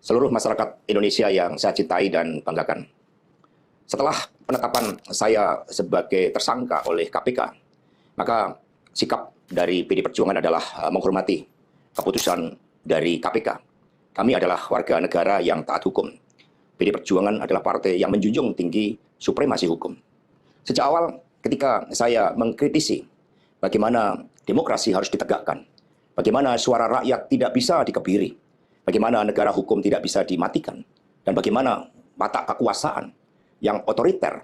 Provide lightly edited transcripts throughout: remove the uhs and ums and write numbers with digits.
seluruh masyarakat Indonesia yang saya cintai dan banggakan. Setelah penetapan saya sebagai tersangka oleh KPK, maka sikap dari PD Perjuangan adalah menghormati keputusan dari KPK. Kami adalah warga negara yang taat hukum. PD Perjuangan adalah partai yang menjunjung tinggi supremasi hukum. Sejak awal ketika saya mengkritisi bagaimana demokrasi harus ditegakkan, bagaimana suara rakyat tidak bisa dikebiri, bagaimana negara hukum tidak bisa dimatikan, dan bagaimana watak kekuasaan yang otoriter,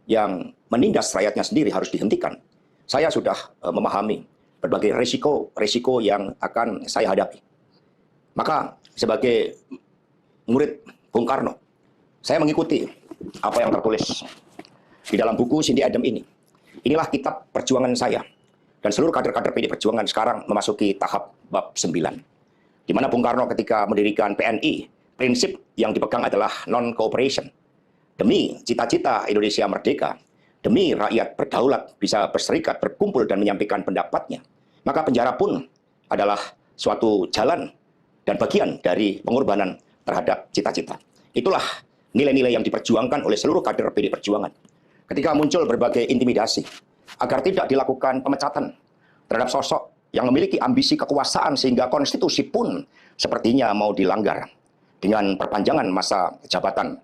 yang menindas rakyatnya sendiri harus dihentikan. Saya sudah memahami berbagai resiko yang akan saya hadapi. Maka sebagai murid Bung Karno, saya mengikuti apa yang tertulis di dalam buku Cindy Adams ini. Inilah kitab perjuangan saya. Dan seluruh kader-kader PD Perjuangan sekarang memasuki tahap bab 9. Di mana Bung Karno ketika mendirikan PNI, prinsip yang dipegang adalah non-cooperation. Demi cita-cita Indonesia merdeka, demi rakyat berdaulat bisa berserikat, berkumpul, dan menyampaikan pendapatnya, maka penjara pun adalah suatu jalan dan bagian dari pengorbanan terhadap cita-cita. Itulah nilai-nilai yang diperjuangkan oleh seluruh kader PD Perjuangan. Ketika muncul berbagai intimidasi, agar tidak dilakukan pemecatan terhadap sosok yang memiliki ambisi kekuasaan sehingga konstitusi pun sepertinya mau dilanggar dengan perpanjangan masa jabatan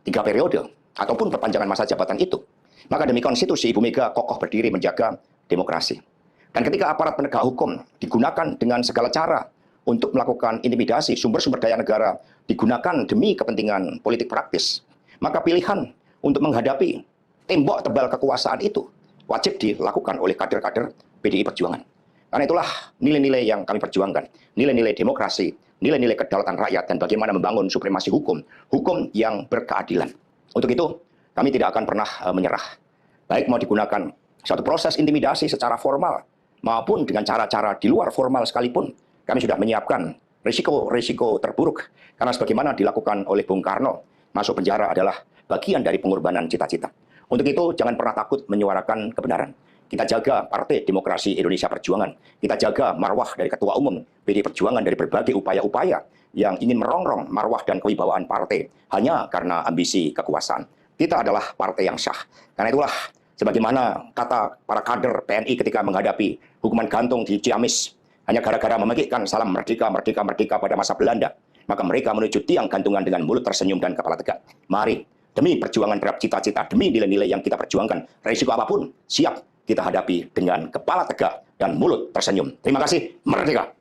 3 periode ataupun perpanjangan masa jabatan itu. Maka demi konstitusi, Ibu Mega kokoh berdiri menjaga demokrasi. Dan ketika aparat penegak hukum digunakan dengan segala cara untuk melakukan intimidasi, sumber-sumber daya negara digunakan demi kepentingan politik praktis, maka pilihan untuk menghadapi tembok tebal kekuasaan itu wajib dilakukan oleh kader-kader PDI Perjuangan. Karena itulah nilai-nilai yang kami perjuangkan, nilai-nilai demokrasi, nilai-nilai kedaulatan rakyat, dan bagaimana membangun supremasi hukum, hukum yang berkeadilan. Untuk itu, kami tidak akan pernah menyerah. Baik mau digunakan suatu proses intimidasi secara formal, maupun dengan cara-cara di luar formal sekalipun, kami sudah menyiapkan risiko-risiko terburuk. Karena sebagaimana dilakukan oleh Bung Karno, masuk penjara adalah bagian dari pengorbanan cita-cita. Untuk itu, jangan pernah takut menyuarakan kebenaran. Kita jaga Partai Demokrasi Indonesia Perjuangan. Kita jaga marwah dari Ketua Umum PD Perjuangan dari berbagai upaya-upaya yang ingin merongrong marwah dan kewibawaan partai hanya karena ambisi kekuasaan. Kita adalah partai yang sah. Karena itulah, sebagaimana kata para kader PNI ketika menghadapi hukuman gantung di Ciamis, hanya gara-gara memegikkan salam merdeka, merdeka, merdeka pada masa Belanda, maka mereka menuju tiang gantungan dengan mulut tersenyum dan kepala tegak. Mari, demi perjuangan terhadap cita-cita, demi nilai-nilai yang kita perjuangkan, risiko apapun siap kita hadapi dengan kepala tegak dan mulut tersenyum. Terima kasih, merdeka!